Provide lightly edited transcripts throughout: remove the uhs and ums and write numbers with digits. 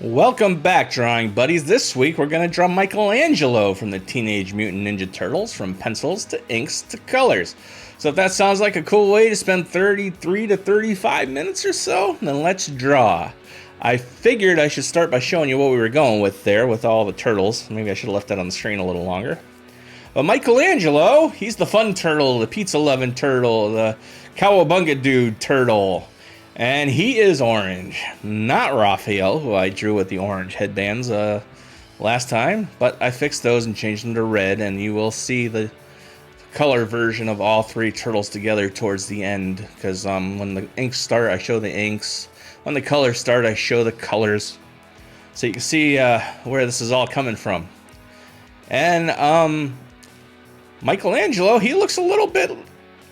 Welcome back, drawing buddies. This week we're going to draw Michelangelo from the Teenage Mutant Ninja Turtles, from pencils to inks to colors. So if that sounds like a cool way to spend 33 to 35 minutes or so, then let's draw. I figured I should start by showing you what we were going with there with all the turtles. Maybe I should have left that on the screen a little longer. But Michelangelo, he's the fun turtle, the pizza-loving turtle, the cowabunga dude turtle. And he is orange, not Raphael, who I drew with the orange headbands last time. But I fixed those and changed them to red, and you will see the color version of all three turtles together towards the end. Because when the inks start, I show the inks. When the colors start, I show the colors. So you can see where this is all coming from. And Michelangelo, he looks a little bit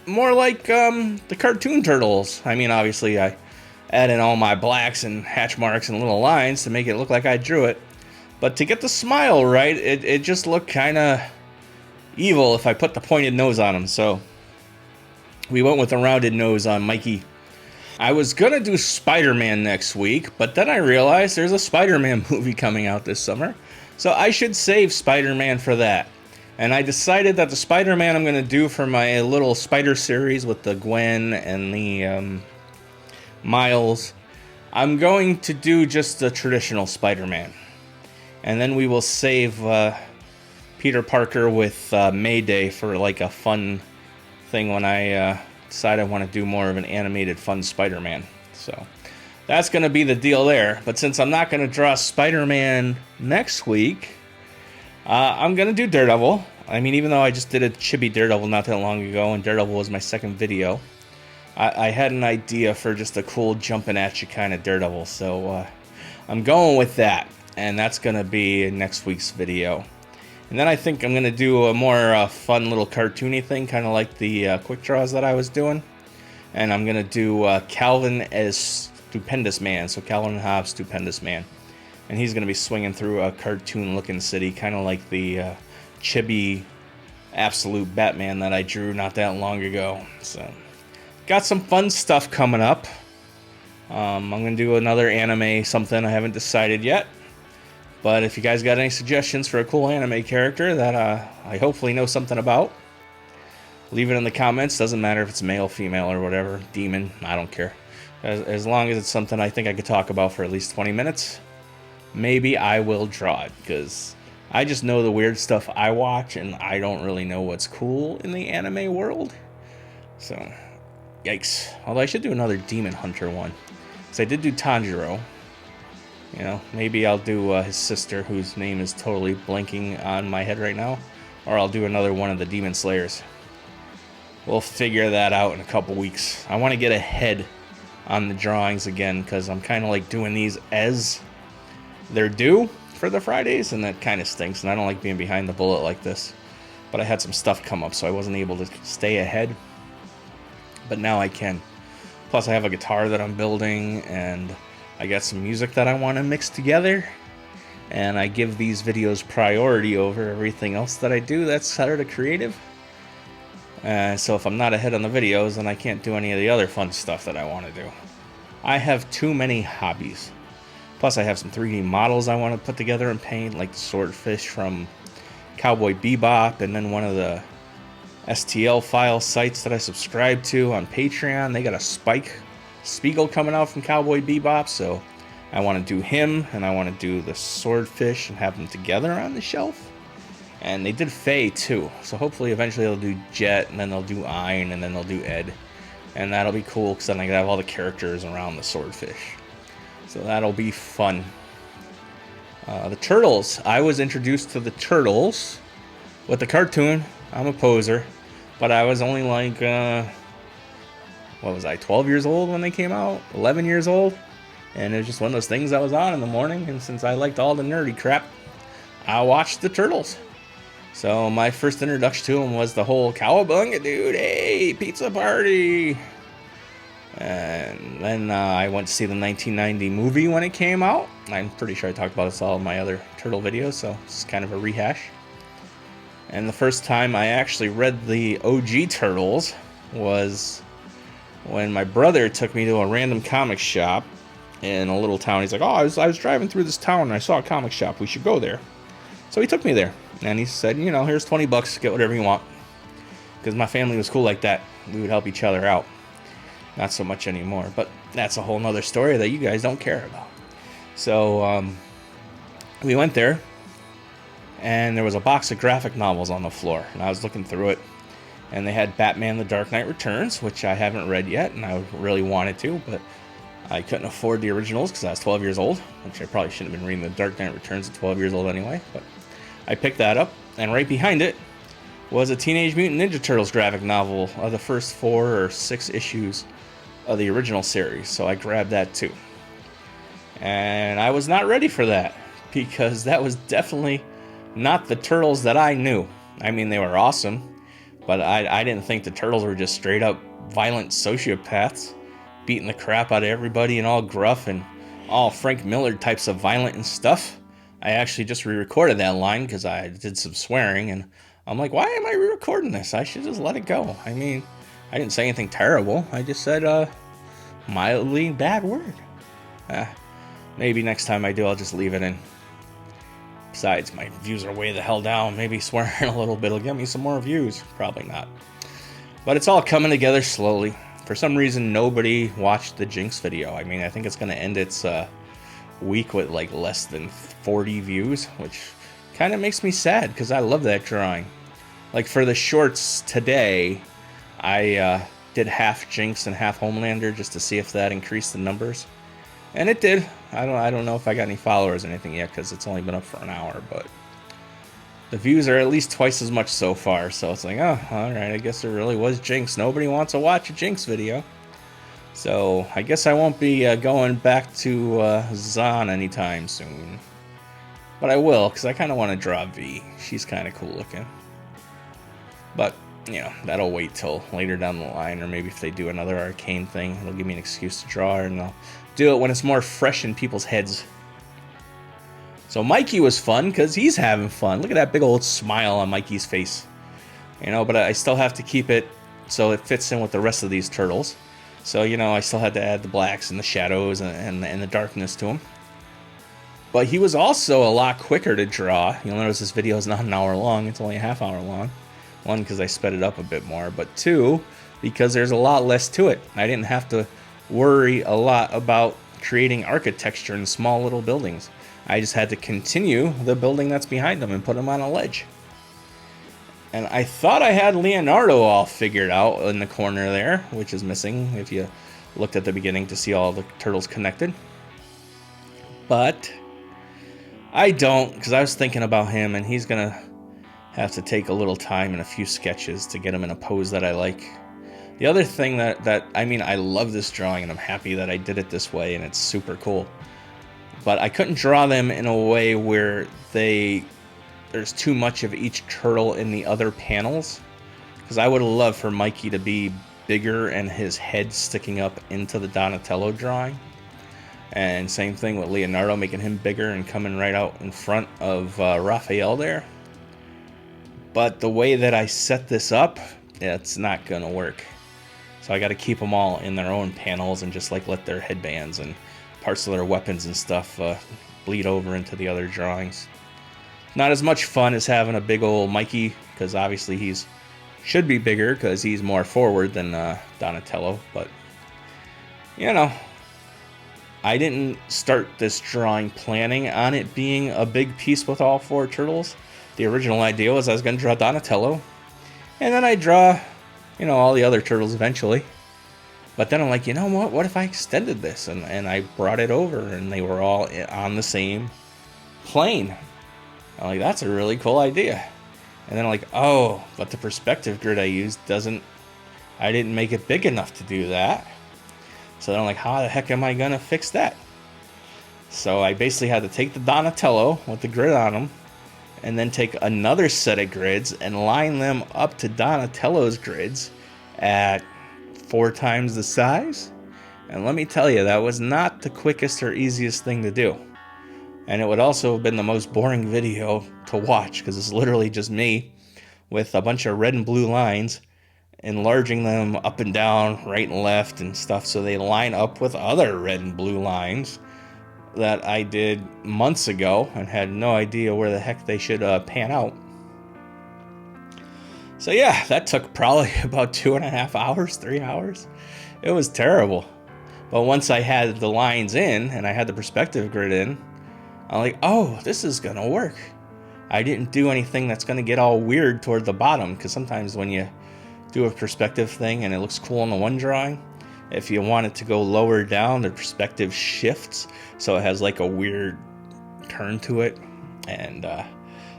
more like the cartoon turtles. I mean, obviously I add in all my blacks and hatch marks and little lines to make it look like I drew it. But to get the smile right, it just looked kind of evil if I put the pointed nose on him. So we went with a rounded nose on Mikey. I was going to do Spider-Man next week, but then I realized there's a Spider-Man movie coming out this summer. So I should save Spider-Man for that. And I decided that the Spider-Man I'm going to do for my little Spider series with the Gwen and the Miles, I'm going to do just the traditional Spider-Man. And then we will save Peter Parker with Mayday for like a fun thing when I decide I want to do more of an animated fun Spider-Man. So that's going to be the deal there. But since I'm not going to draw Spider-Man next week, I'm going to do Daredevil. I mean, even though I just did a chibi Daredevil not that long ago, and Daredevil was my second video, I had an idea for just a cool jumping at you kind of Daredevil. So I'm going with that, and that's going to be next week's video. And then I think I'm going to do a more fun little cartoony thing, kind of like the quick draws that I was doing. And I'm going to do Calvin as Stupendous Man, so Calvin and Hobbes Stupendous Man. And he's going to be swinging through a cartoon-looking city, kind of like the chibi Absolute Batman that I drew not that long ago. So, got some fun stuff coming up. I'm going to do another anime something. I haven't decided yet. But if you guys got any suggestions for a cool anime character that I hopefully know something about, leave it in the comments. Doesn't matter if it's male, female, or whatever. Demon, I don't care. As long as it's something I think I could talk about for at least 20 minutes. Maybe I will draw it, because I just know the weird stuff I watch, and I don't really know what's cool in the anime world. So, yikes. Although I should do another Demon Hunter one. Because I did do Tanjiro. You know, maybe I'll do his sister, whose name is totally blanking on my head right now. Or I'll do another one of the Demon Slayers. We'll figure that out in a couple weeks. I want to get ahead on the drawings again, because I'm kind of like doing these as they're due for the Fridays, and that kind of stinks, and I don't like being behind the bullet like this. But I had some stuff come up, so I wasn't able to stay ahead. But now I can. Plus I have a guitar that I'm building, and I got some music that I want to mix together. And I give these videos priority over everything else that I do that's sort of creative. So if I'm not ahead on the videos, then I can't do any of the other fun stuff that I want to do. I have too many hobbies. Plus, I have some 3D models I want to put together and paint, like the swordfish from Cowboy Bebop, and then one of the STL file sites that I subscribe to on Patreon. They got a Spike Spiegel coming out from Cowboy Bebop, so I want to do him, and I want to do the swordfish and have them together on the shelf. And they did Faye, too, so hopefully eventually they'll do Jet, and then they'll do Ein, and then they'll do Ed. And that'll be cool, because then I can have all the characters around the swordfish. So that'll be fun. The Turtles. I was introduced to the Turtles with the cartoon. I'm a poser. But I was only like, what was I, 12 years old when they came out? 11 years old? And it was just one of those things that was on in the morning. And since I liked all the nerdy crap, I watched the Turtles. So my first introduction to them was the whole cowabunga dude. Hey, pizza party. And then I went to see the 1990 movie when it came out. I'm pretty sure I talked about this all in my other Turtle videos, so it's kind of a rehash. And the first time I actually read the OG Turtles was when my brother took me to a random comic shop in a little town. He's like, oh, I was driving through this town and I saw a comic shop. We should go there. So he took me there. And he said, you know, here's $20. Get whatever you want. Because my family was cool like that. We would help each other out. Not so much anymore. But that's a whole nother story that you guys don't care about. So we went there. And there was a box of graphic novels on the floor. And I was looking through it. And they had Batman The Dark Knight Returns, which I haven't read yet. And I really wanted to. But I couldn't afford the originals because I was 12 years old. Which I probably shouldn't have been reading The Dark Knight Returns at 12 years old anyway. But I picked that up. And right behind it was a Teenage Mutant Ninja Turtles graphic novel of the first 4 or 6 issues of the original series. So I grabbed that too. And I was not ready for that. Because that was definitely not the Turtles that I knew. I mean, they were awesome, but I didn't think the Turtles were just straight up violent sociopaths, beating the crap out of everybody and all gruff and all Frank Miller types of violent and stuff. I actually just re-recorded that line because I did some swearing, and I'm like, why am I re-recording this? I should just let it go. I mean, I didn't say anything terrible. I just said mildly bad word. Maybe next time I do, I'll just leave it in. Besides, my views are way the hell down. Maybe swearing a little bit will get me some more views. Probably not. But it's all coming together slowly. For some reason, nobody watched the Jinx video. I mean, I think it's going to end its week with like less than 40 views, which kind of makes me sad because I love that drawing. Like for the shorts today, I did half Jinx and half Homelander just to see if that increased the numbers. And it did. I don't know if I got any followers or anything yet because it's only been up for an hour, but the views are at least twice as much so far. So it's like, oh, all right, I guess there really was Jinx. Nobody wants to watch a Jinx video. So I guess I won't be going back to Zahn anytime soon. But I will, because I kind of want to draw V. She's kind of cool looking. But, you know, that'll wait till later down the line, or maybe if they do another Arcane thing, it'll give me an excuse to draw her, and I'll do it when it's more fresh in people's heads. So Mikey was fun, because he's having fun. Look at that big old smile on Mikey's face. You know, but I still have to keep it so it fits in with the rest of these turtles. So, you know, I still had to add the blacks and the shadows and the darkness to him. But he was also a lot quicker to draw. You'll notice this video is not an hour long. It's only a half hour long. 1, because I sped it up a bit more. But 2, because there's a lot less to it. I didn't have to worry a lot about creating architecture in small little buildings. I just had to continue the building that's behind them and put them on a ledge. And I thought I had Leonardo all figured out in the corner there, which is missing if you looked at the beginning to see all the turtles connected. But I don't, because I was thinking about him, and he's going to have to take a little time and a few sketches to get him in a pose that I like. The other thing that I mean, I love this drawing, and I'm happy that I did it this way, and it's super cool. But I couldn't draw them in a way where there's too much of each turtle in the other panels, because I would have loved for Mikey to be bigger and his head sticking up into the Donatello drawing. And same thing with Leonardo, making him bigger and coming right out in front of Raphael there. But the way that I set this up, it's not going to work. So I got to keep them all in their own panels and just like let their headbands and parts of their weapons and stuff bleed over into the other drawings. Not as much fun as having a big old Mikey, because obviously he's should be bigger because he's more forward than Donatello. But, you know, I didn't start this drawing planning on it being a big piece with all 4 turtles. The original idea was I was going to draw Donatello, and then I'd draw, you know, all the other turtles eventually. But then I'm like, you know what if I extended this? And I brought it over, and they were all on the same plane. I'm like, that's a really cool idea. And then I'm like, oh, but the perspective grid I used I didn't make it big enough to do that. So then I'm like, how the heck am I going to fix that? So I basically had to take the Donatello with the grid on them, and then take another set of grids and line them up to Donatello's grids at 4 times the size. And let me tell you, that was not the quickest or easiest thing to do. And it would also have been the most boring video to watch, because it's literally just me with a bunch of red and blue lines enlarging them up and down, right and left and stuff, so they line up with other red and blue lines that I did months ago and had no idea where the heck they should pan out. So yeah, that took probably about 2.5 hours, 3 hours. It was terrible. But once I had the lines in and I had the perspective grid in, I'm like, oh, this is gonna work. I didn't do anything that's gonna get all weird toward the bottom, because sometimes when you do a perspective thing and it looks cool on the one drawing, if you want it to go lower down, the perspective shifts, so it has like a weird turn to it. And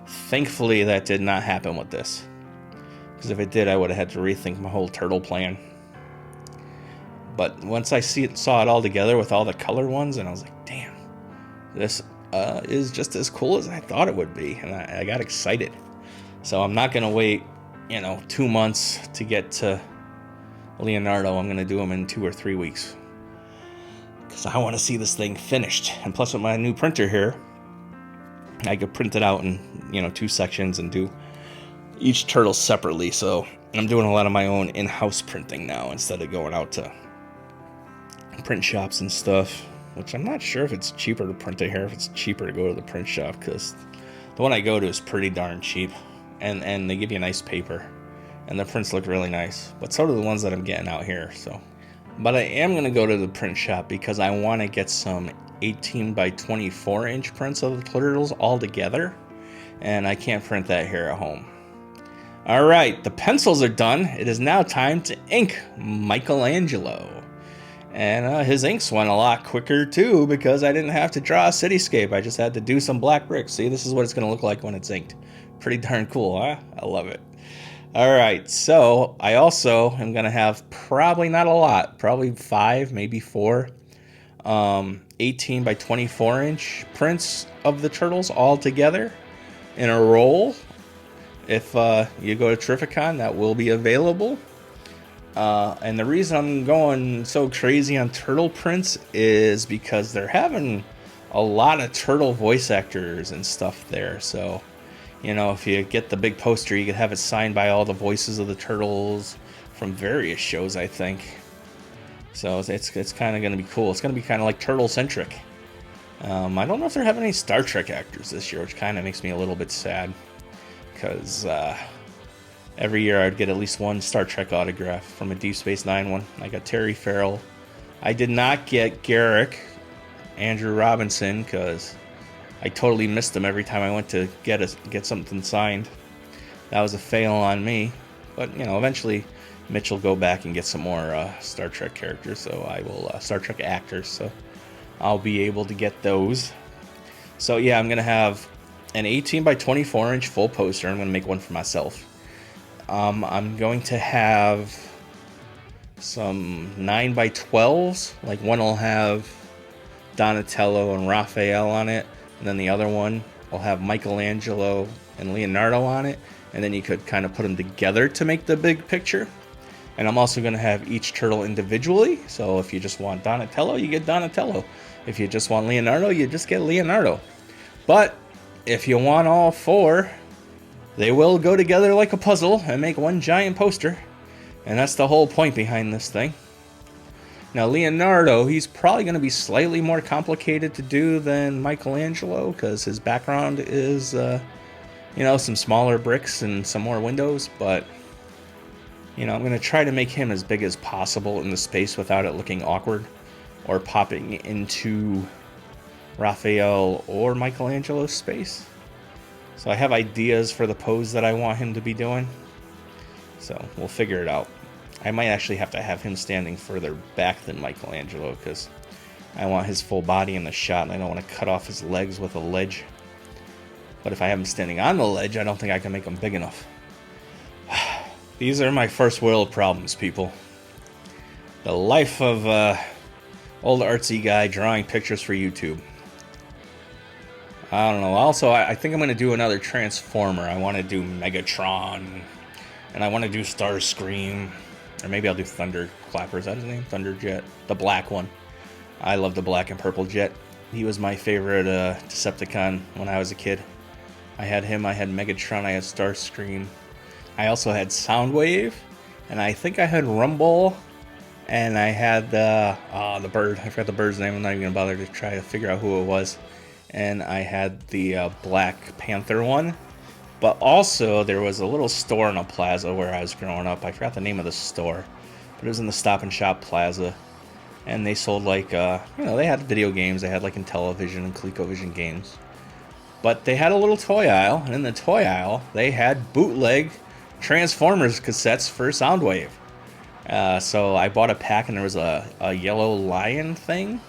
thankfully that did not happen with this, because if it did, I would have had to rethink my whole turtle plan. But once I saw it all together with all the color ones, and I was like, damn, this is just as cool as I thought it would be, and I got excited. So I'm not gonna wait 2 months to get to Leonardo. I'm gonna do them in 2 or 3 weeks, because I want to see this thing finished. And plus, with my new printer here, I could print it out in 2 sections and do each turtle separately. So I'm doing a lot of my own in-house printing now, instead of going out to print shops and stuff, which I'm not sure if it's cheaper to print it here, if it's cheaper to go to the print shop, because the one I go to is pretty darn cheap, and they give you nice paper, and the prints look really nice, but so do the ones that I'm getting out here. So, but I am going to go to the print shop because I want to get some 18 by 24 inch prints of the turtles all together, and I can't print that here at home. Alright, the pencils are done. It is now time to ink Michelangelo. And his inks went a lot quicker too, because I didn't have to draw a cityscape. I just had to do some black bricks. See, this is what it's going to look like when it's inked. Pretty darn cool, huh? I love it. Alright, so I also am going to have probably not a lot, probably 5, maybe 4, 18 by 24 inch prints of the turtles all together in a roll. If you go to Terrificon, that will be available. And the reason I'm going so crazy on turtle prints is because they're having a lot of turtle voice actors and stuff there. So, if you get the big poster, you could have it signed by all the voices of the turtles from various shows, I think. So it's kind of going to be cool. It's going to be kind of like turtle-centric. I don't know if they're having any Star Trek actors this year, which kind of makes me a little bit sad, because every year I'd get at least one Star Trek autograph from a Deep Space Nine one. I got Terry Farrell. I did not get Garrick, Andrew Robinson, because I totally missed him every time I went to get something signed. That was a fail on me. But, eventually Mitch will go back and get some more Star Trek characters, so I will, Star Trek actors, so I'll be able to get those. So yeah, I'm going to have an 18 by 24 inch full poster. I'm going to make one for myself. I'm going to have some 9 by 12s. Like, one will have Donatello and Raphael on it, and then the other one will have Michelangelo and Leonardo on it, and then you could kind of put them together to make the big picture. And I'm also going to have each turtle individually, so if you just want Donatello, you get Donatello. If you just want Leonardo, you just get Leonardo. But if you want all 4, they will go together like a puzzle and make one giant poster. And that's the whole point behind this thing. Now, Leonardo, he's probably going to be slightly more complicated to do than Michelangelo, because his background is, some smaller bricks and some more windows. But, I'm going to try to make him as big as possible in the space without it looking awkward or popping into Raphael or Michelangelo's space. So I have ideas for the pose that I want him to be doing. So we'll figure it out. I might actually have to have him standing further back than Michelangelo, because I want his full body in the shot, and I don't want to cut off his legs with a ledge. But if I have him standing on the ledge, I don't think I can make him big enough. These are my first world problems, people. The life of old artsy guy drawing pictures for YouTube. I don't know. Also, I think I'm going to do another Transformer. I want to do Megatron, and I want to do Starscream, or maybe I'll do Thunderclapper. Is that his name? Thunderjet, the black one. I love the black and purple jet. He was my favorite Decepticon when I was a kid. I had him, I had Megatron, I had Starscream. I also had Soundwave, and I think I had Rumble, and I had the bird. I forgot the bird's name. I'm not even gonna bother to try to figure out who it was. And I had the Black Panther one. But also, there was a little store in a plaza where I was growing up. I forgot the name of the store, but it was in the Stop and Shop Plaza. And they sold, like, they had video games. They had, like, Intellivision and ColecoVision games. But they had a little toy aisle, and in the toy aisle, they had bootleg Transformers cassettes for Soundwave. So I bought a pack, and there was a yellow lion thing.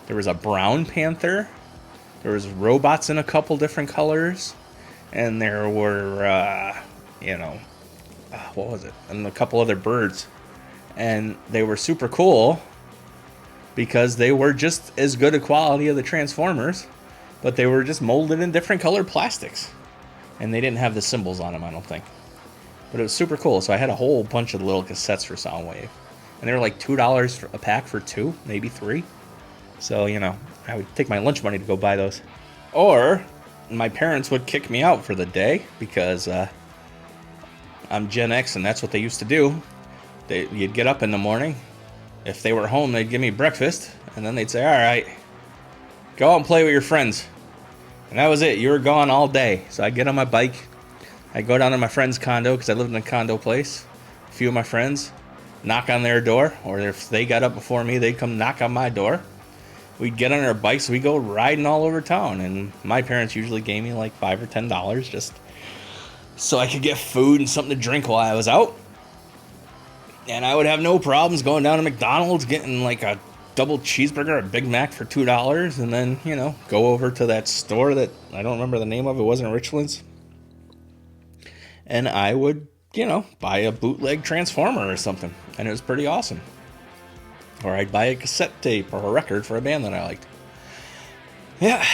There was a brown panther. There was robots in a couple different colors. And there were, what was it? And a couple other birds. And they were super cool because they were just as good a quality of the Transformers, but they were just molded in different colored plastics. And they didn't have the symbols on them, I don't think. But it was super cool. So I had a whole bunch of little cassettes for Soundwave. And they were like $2 a pack for 2, maybe 3. So, I would take my lunch money to go buy those. Or my parents would kick me out for the day because I'm Gen X and that's what they used to do. You'd get up in the morning. If they were home, they'd give me breakfast. And then they'd say, all right, go out and play with your friends. And that was it. You were gone all day. So I'd get on my bike. I'd go down to my friend's condo because I lived in a condo place. A few of my friends, knock on their door. Or if they got up before me, they'd come knock on my door. We'd get on our bikes, we'd go riding all over town, and my parents usually gave me like $5 or $10 just so I could get food and something to drink while I was out. And I would have no problems going down to McDonald's, getting like a double cheeseburger, a Big Mac for $2, and then, go over to that store that I don't remember the name of. It wasn't Richland's. And I would, buy a bootleg Transformer or something, and it was pretty awesome. Or I'd buy a cassette tape or a record for a band that I liked. Yeah,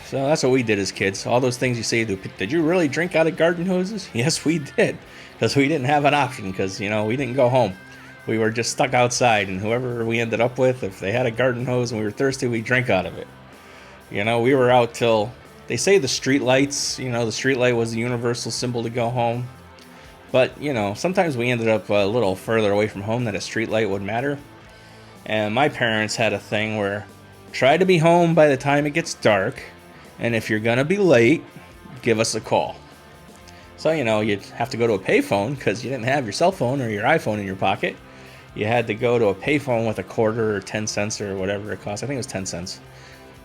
so that's what we did as kids. All those things you say, did you really drink out of garden hoses? Yes, we did. Because we didn't have an option because, we didn't go home. We were just stuck outside, and whoever we ended up with, if they had a garden hose and we were thirsty, we'd drink out of it. We were out till, they say the street lights, the street light was the universal symbol to go home. But, sometimes we ended up a little further away from home than a street light would matter. And my parents had a thing where try to be home by the time it gets dark, and if you're going to be late, give us a call. So, you'd have to go to a payphone because you didn't have your cell phone or your iPhone in your pocket. You had to go to a payphone with a quarter or 10 cents or whatever it cost. I think it was 10 cents.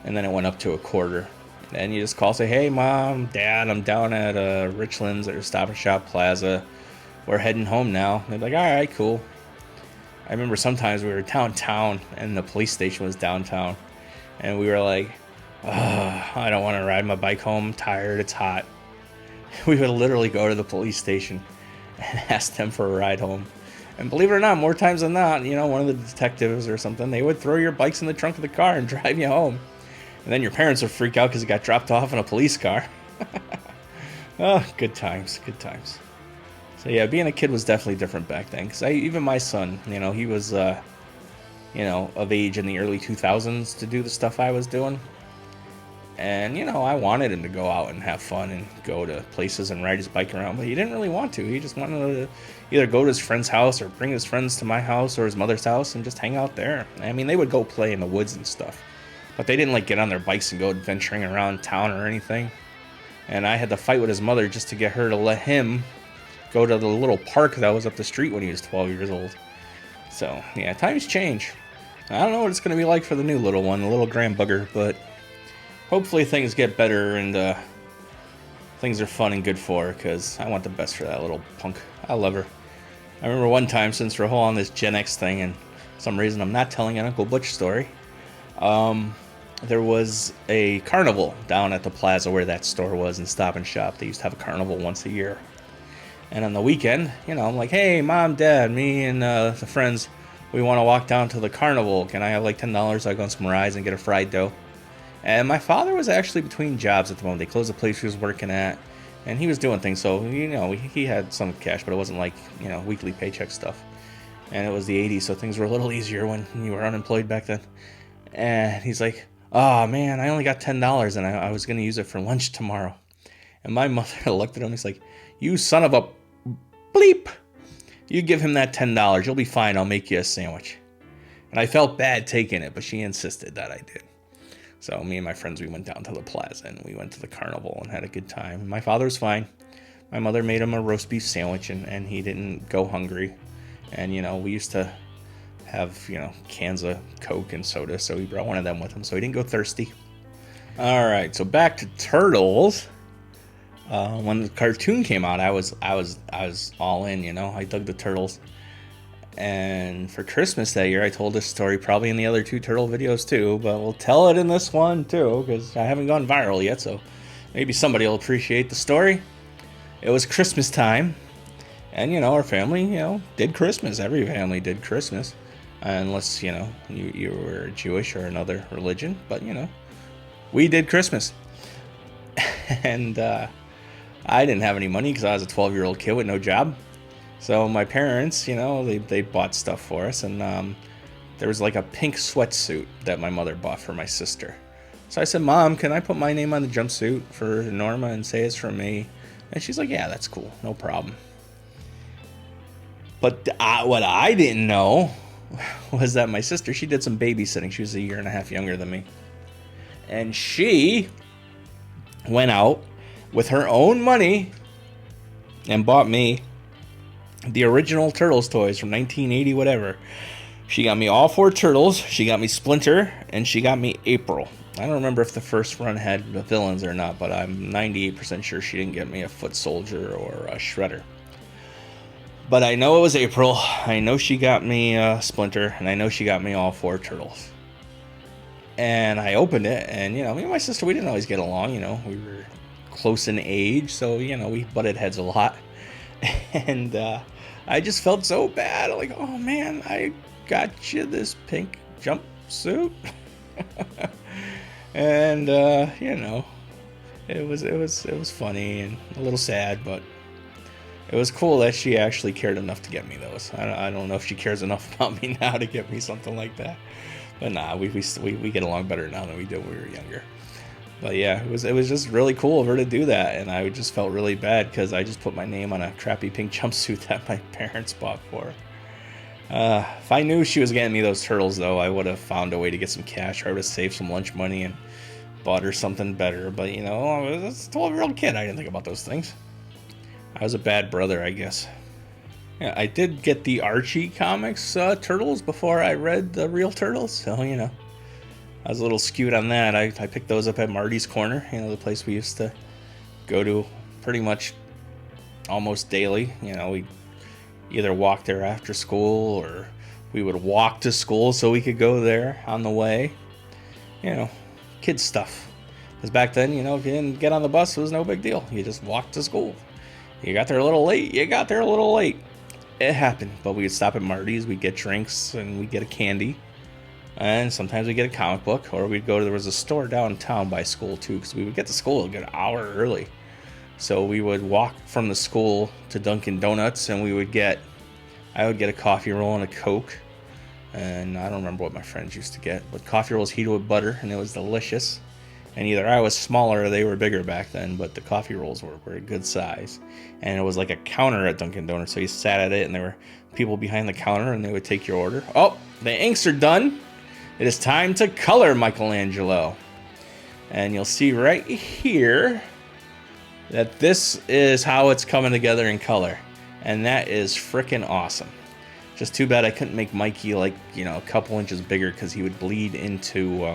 And then it went up to a quarter. And you just call, say, hey, Mom, Dad, I'm down at Richland's or Stop and Shop Plaza. We're heading home now. And they'd be like, all right, cool. I remember sometimes we were downtown and the police station was downtown. And we were like, I don't want to ride my bike home. I'm tired. It's hot. We would literally go to the police station and ask them for a ride home. And believe it or not, more times than not, one of the detectives or something, they would throw your bikes in the trunk of the car and drive you home. And then your parents would freak out because you got dropped off in a police car. Oh, good times, good times. So yeah, being a kid was definitely different back then. Because even my son, he was, of age in the early 2000s to do the stuff I was doing. And, I wanted him to go out and have fun and go to places and ride his bike around. But he didn't really want to. He just wanted to either go to his friend's house or bring his friends to my house or his mother's house and just hang out there. I mean, they would go play in the woods and stuff. But they didn't, get on their bikes and go adventuring around town or anything. And I had to fight with his mother just to get her to let him go to the little park that was up the street when he was 12 years old. So, yeah, times change. I don't know what it's going to be like for the new little one, the little grand bugger, but hopefully things get better and things are fun and good for her, because I want the best for that little punk. I love her. I remember one time, since we're all on this Gen X thing, and for some reason I'm not telling an Uncle Butch story, there was a carnival down at the plaza where that store was in Stop and Shop. They used to have a carnival once a year. And on the weekend, I'm like, hey, Mom, Dad, me and the friends, we want to walk down to the carnival. Can I have like $10 so I go on some rides and get a fried dough? And my father was actually between jobs at the moment. They closed the place he was working at, and he was doing things. So, he had some cash, but it wasn't like, weekly paycheck stuff. And it was the 80s, so things were a little easier when you were unemployed back then. And he's like, oh, man, I only got $10, and I was going to use it for lunch tomorrow. And my mother looked at him, he's like, you son of a bleep. You give him that $10. You'll be fine. I'll make you a sandwich. And I felt bad taking it, but she insisted that I did. So me and my friends, we went down to the plaza and we went to the carnival and had a good time. My father was fine. My mother made him a roast beef sandwich and he didn't go hungry. And, you know, we used to have, you know, cans of Coke and soda, so he brought one of them with him so he didn't go thirsty. All right, so back to Turtles. When the cartoon came out, I was all in, you know. I dug the Turtles. And for Christmas that year, I told this story probably in the other 2 Turtle videos too, but we'll tell it in this one too, because I haven't gone viral yet, so maybe somebody will appreciate the story. It was Christmas time, and, you know, our family, you know, did Christmas. Every family did Christmas, unless, you know, you were Jewish or another religion, but, you know, we did Christmas. And I didn't have any money because I was a 12-year-old kid with no job. So my parents, you know, they bought stuff for us, and there was like a pink sweatsuit that my mother bought for my sister. So I said, Mom, can I put my name on the jumpsuit for Norma and say it's from me? And she's like, yeah, that's cool, no problem. But what I didn't know was that my sister, she did some babysitting. She was a year and a half younger than me. And she went out with her own money and bought me the original Turtles toys from 1980, whatever. She got me all 4 Turtles. She got me Splinter, and she got me April. I don't remember if the first run had the villains or not, but I'm 98% sure she didn't get me a Foot Soldier or a Shredder. But I know it was April. I know she got me Splinter, and I know she got me all 4 Turtles. And I opened it, and, you know, me and my sister, we didn't always get along, you know. We were close in age, so, you know, we butted heads a lot. And I just felt so bad. I'm like, oh man, I got you this pink jumpsuit. And you know, it was funny and a little sad, but it was cool that she actually cared enough to get me those. I don't know if she cares enough about me now to get me something like that, but nah, we get along better now than we did when we were younger. But yeah, it was just really cool of her to do that, and I just felt really bad because I just put my name on a crappy pink jumpsuit that my parents bought for her. If I knew she was getting me those Turtles, though, I would have found a way to get some cash, or I would have saved some lunch money and bought her something better. But, you know, I was a 12-year-old kid. I didn't think about those things. I was a bad brother, I guess. Yeah, I did get the Archie comics Turtles before I read the real Turtles, so, you know. I was a little skewed on that. I picked those up at Marty's Corner, you know, the place we used to go to pretty much almost daily. You know, we either walk there after school or we would walk to school so we could go there on the way. You know, kid stuff. Because back then, you know, if you didn't get on the bus, it was no big deal. You just walked to school. You got there a little late. It happened. But we'd stop at Marty's, we'd get drinks, and we'd get a candy. And sometimes we'd get a comic book, or we'd go to, there was a store downtown by school too, because we would get to school a good hour early. So we would walk from the school to Dunkin' Donuts, and I would get a coffee roll and a Coke. And I don't remember what my friends used to get, but coffee rolls heated with butter, and it was delicious. And either I was smaller or they were bigger back then, but the coffee rolls were a good size. And it was like a counter at Dunkin' Donuts, so you sat at it, and there were people behind the counter, and they would take your order. Oh, the inks are done. It is time to color Michelangelo. And you'll see right here that this is how it's coming together in color. And that is freaking awesome. Just too bad I couldn't make Mikey, like, you know, a couple inches bigger, because he would bleed into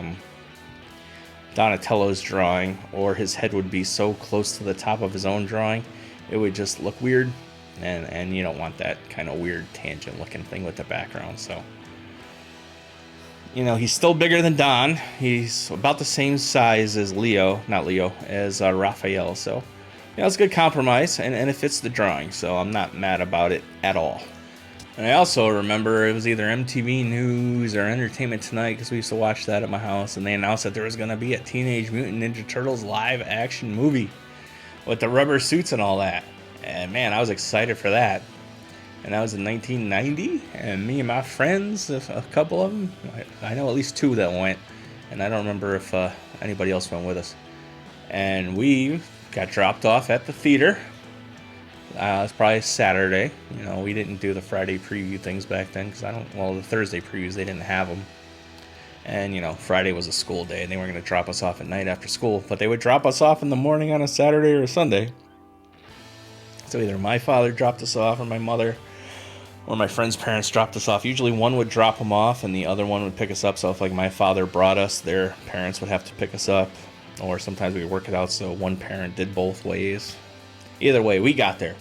Donatello's drawing, or his head would be so close to the top of his own drawing, it would just look weird. And you don't want that kind of weird tangent looking thing with the background, so... You know, he's still bigger than Don. He's about the same size as as Raphael. So, you know, it's a good compromise, and it fits the drawing. So I'm not mad about it at all. And I also remember it was either MTV News or Entertainment Tonight, because we used to watch that at my house, and they announced that there was going to be a Teenage Mutant Ninja Turtles live action movie with the rubber suits and all that. And man, I was excited for that. And that was in 1990, and me and my friends, a couple of them, I know at least 2 that went, and I don't remember if anybody else went with us. And we got dropped off at the theater, It's probably Saturday. You know, we didn't do the Friday preview things back then because the Thursday previews, they didn't have them. And, you know, Friday was a school day and they weren't going to drop us off at night after school. But they would drop us off in the morning on a Saturday or a Sunday. So either my father dropped us off or my mother or my friend's parents dropped us off. Usually one would drop them off and the other one would pick us up. So if like my father brought us, their parents would have to pick us up. Or sometimes we would work it out so one parent did both ways. Either way, we got there.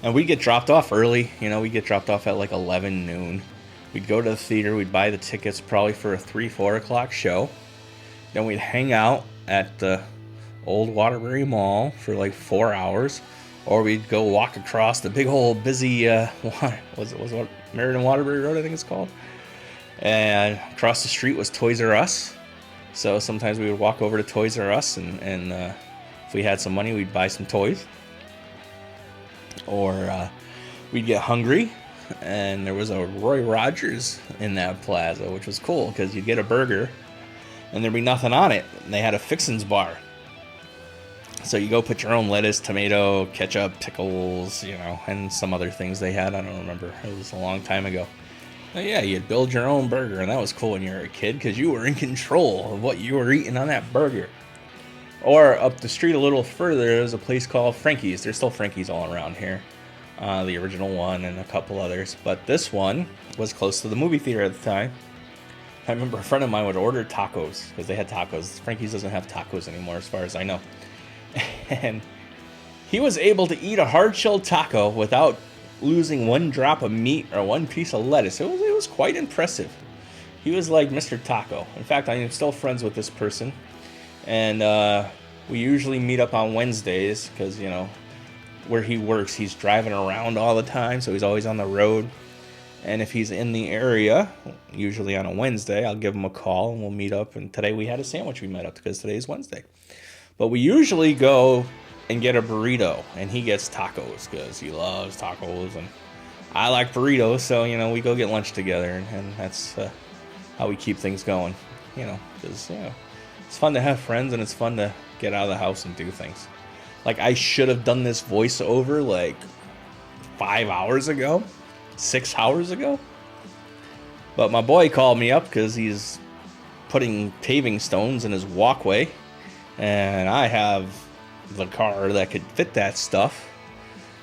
And we'd get dropped off early. You know, we'd get dropped off at like 11 noon. We'd go to the theater. We'd buy the tickets probably for a 3-4 o'clock show. Then we'd hang out at the old Waterbury Mall for like 4 hours. Or we'd go walk across the big old busy, was it Meriden Waterbury Road, I think it's called. And across the street was Toys R Us. So sometimes we would walk over to Toys R Us and if we had some money, we'd buy some toys. Or we'd get hungry, and there was a Roy Rogers in that plaza, which was cool because you'd get a burger, and there'd be nothing on it. And they had a fixins bar. So you go put your own lettuce, tomato, ketchup, pickles, you know, and some other things they had. I don't remember. It was a long time ago. But yeah, you'd build your own burger, and that was cool when you were a kid because you were in control of what you were eating on that burger. Or up the street a little further, there's a place called Frankie's. There's still Frankie's all around here. The original one and a couple others. But this one was close to the movie theater at the time. I remember a friend of mine would order tacos because they had tacos. Frankie's doesn't have tacos anymore as far as I know. And he was able to eat a hard-shelled taco without losing one drop of meat or one piece of lettuce. It was quite impressive. He was like Mr. Taco. In fact, I am still friends with this person. And we usually meet up on Wednesdays because, you know, where he works, he's driving around all the time, so he's always on the road. And if he's in the area, usually on a Wednesday, I'll give him a call and we'll meet up. And today we had a sandwich we met up because today's Wednesday. But we usually go and get a burrito, and he gets tacos because he loves tacos. And I like burritos, so, you know, we go get lunch together, and that's how we keep things going, you know, because, you know, it's fun to have friends, and it's fun to get out of the house and do things. Like, I should have done this voiceover, like, 5 hours ago, 6 hours ago. But my boy called me up because he's putting paving stones in his walkway. And I have the car that could fit that stuff.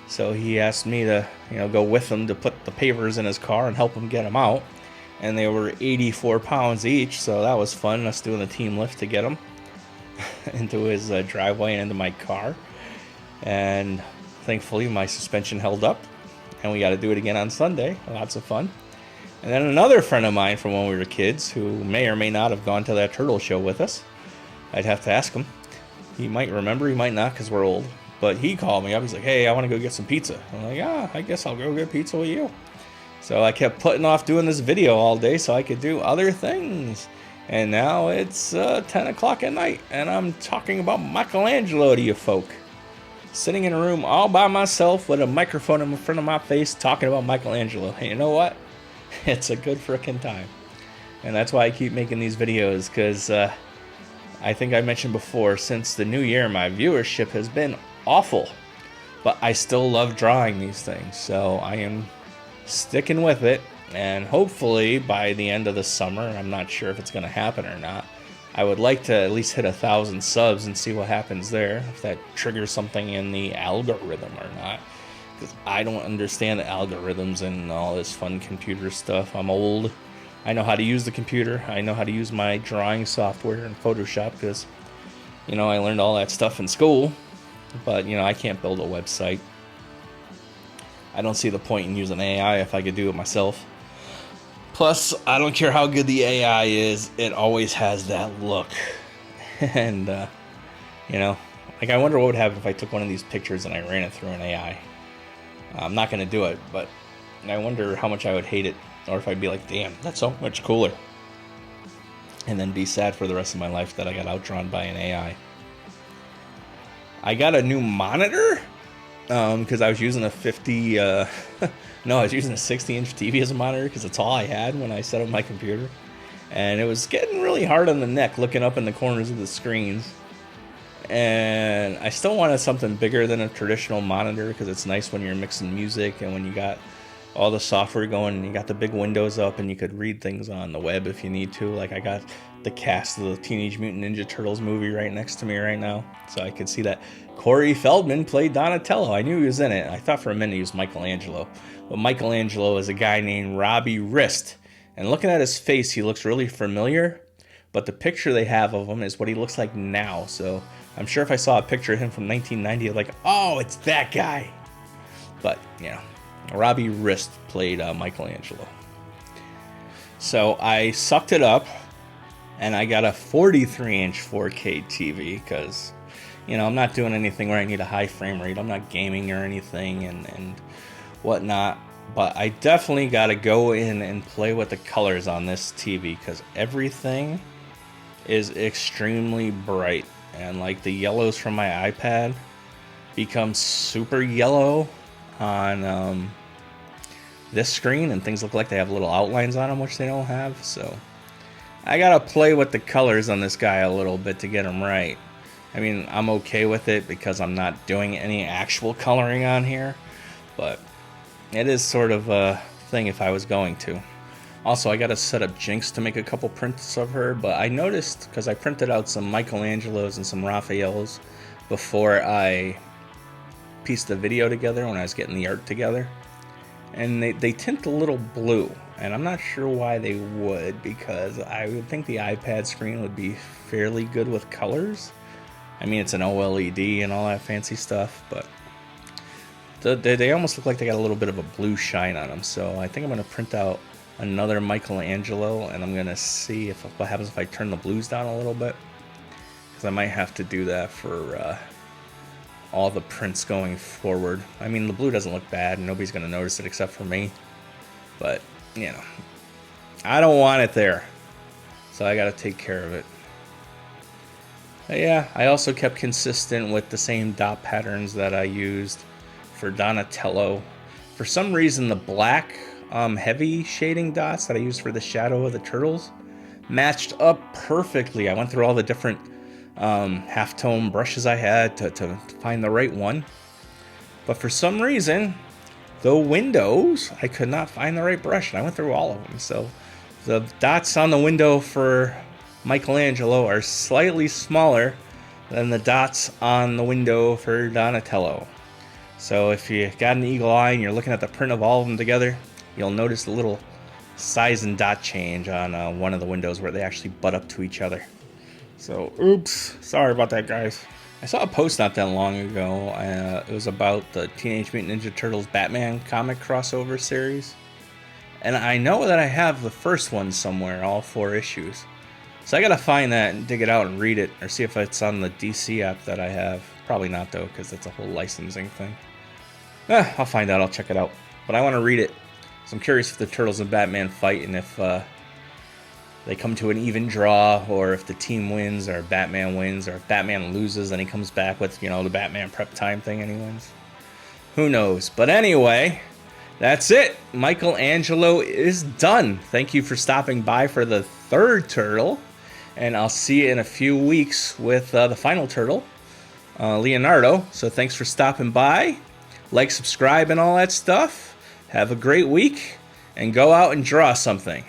So he asked me to, you know, go with him to put the pavers in his car and help him get them out. And they were 84 pounds each, so that was fun, us doing a team lift to get them into his driveway and into my car. And thankfully my suspension held up, and we got to do it again on Sunday. Lots of fun. And then another friend of mine from when we were kids, who may or may not have gone to that turtle show with us, I'd have to ask him. He might remember, he might not, because we're old. But he called me up, he's like, hey, I want to go get some pizza. I'm like, yeah, I guess I'll go get pizza with you. So I kept putting off doing this video all day so I could do other things. And now it's 10 o'clock at night, and I'm talking about Michelangelo to you folk. Sitting in a room all by myself with a microphone in front of my face talking about Michelangelo. Hey, you know what? It's a good frickin' time. And that's why I keep making these videos, because I think I mentioned before, since the new year, my viewership has been awful. But I still love drawing these things, so I am sticking with it. And hopefully by the end of the summer, I'm not sure if it's going to happen or not, I would like to at least hit 1,000 subs and see what happens there, if that triggers something in the algorithm or not. Because I don't understand the algorithms and all this fun computer stuff. I'm old. I know how to use the computer. I know how to use my drawing software and Photoshop because, you know, I learned all that stuff in school. But, you know, I can't build a website. I don't see the point in using AI if I could do it myself. Plus, I don't care how good the AI is, it always has that look. And, you know, like I wonder what would happen if I took one of these pictures and I ran it through an AI. I'm not going to do it, but I wonder how much I would hate it. Or if I'd be like, damn, that's so much cooler. And then be sad for the rest of my life that I got outdrawn by an AI. I got a new monitor. Because I was using a 60-inch TV as a monitor because that's all I had when I set up my computer. And it was getting really hard on the neck looking up in the corners of the screens. And I still wanted something bigger than a traditional monitor because it's nice when you're mixing music and when you got all the software going and you got the big windows up and you could read things on the web if you need to. Like I got the cast of the Teenage Mutant Ninja Turtles movie right next to me right now, so I could see that Corey Feldman played Donatello. I knew he was in it. I thought for a minute he was Michelangelo, but Michelangelo is a guy named Robbie Rist, and looking at his face, he looks really familiar, but the picture they have of him is what he looks like now. So I'm sure if I saw a picture of him from 1990, I'd like, oh, it's that guy. But you know, Robbie Rist played Michelangelo. So I sucked it up, and I got a 43-inch 4K TV because, you know, I'm not doing anything where I need a high frame rate. I'm not gaming or anything and whatnot. But I definitely got to go in and play with the colors on this TV because everything is extremely bright. And like the yellows from my iPad become super yellow on this screen, and things look like they have little outlines on them, which they don't have. So I gotta play with the colors on this guy a little bit to get them right. I mean, I'm okay with it because I'm not doing any actual coloring on here, but it is sort of a thing if I was going to. Also, I gotta set up Jinx to make a couple prints of her, but I noticed, because I printed out some Michelangelos and some Raphaels before I pieced the video together when I was getting the art together, and they tint a little blue, and I'm not sure why they would, because I would think the iPad screen would be fairly good with colors. I mean, it's an OLED and all that fancy stuff, but they almost look like they got a little bit of a blue shine on them. So I think I'm going to print out another Michelangelo, and I'm going to see what happens if I turn the blues down a little bit, because I might have to do that for all the prints going forward. I mean, the blue doesn't look bad, and nobody's going to notice it except for me, but, you know, I don't want it there, so I got to take care of it. But yeah, I also kept consistent with the same dot patterns that I used for Donatello. For some reason, the black heavy shading dots that I used for the shadow of the turtles matched up perfectly. I went through all the different halftone brushes I had to find the right one. But for some reason, the windows, I could not find the right brush, and I went through all of them. So the dots on the window for Michelangelo are slightly smaller than the dots on the window for Donatello. So if you got an eagle eye and you're looking at the print of all of them together, you'll notice the little size and dot change on one of the windows where they actually butt up to each other. So, oops, sorry about that, guys. I saw a post not that long ago. It was about the Teenage Mutant Ninja Turtles Batman comic crossover series. And I know that I have the first one somewhere, all 4 issues. So I gotta find that and dig it out and read it, or see if it's on the DC app that I have. Probably not, though, because that's a whole licensing thing. I'll find out, I'll check it out. But I want to read it. So I'm curious if the Turtles and Batman fight, and if they come to an even draw, or if the team wins, or Batman wins, or if Batman loses and he comes back with, you know, the Batman prep time thing and he wins. Who knows? But anyway, that's it. Michelangelo is done. Thank you for stopping by for the 3rd turtle, and I'll see you in a few weeks with the final turtle, Leonardo. So thanks for stopping by. Like, subscribe, and all that stuff. Have a great week, and go out and draw something.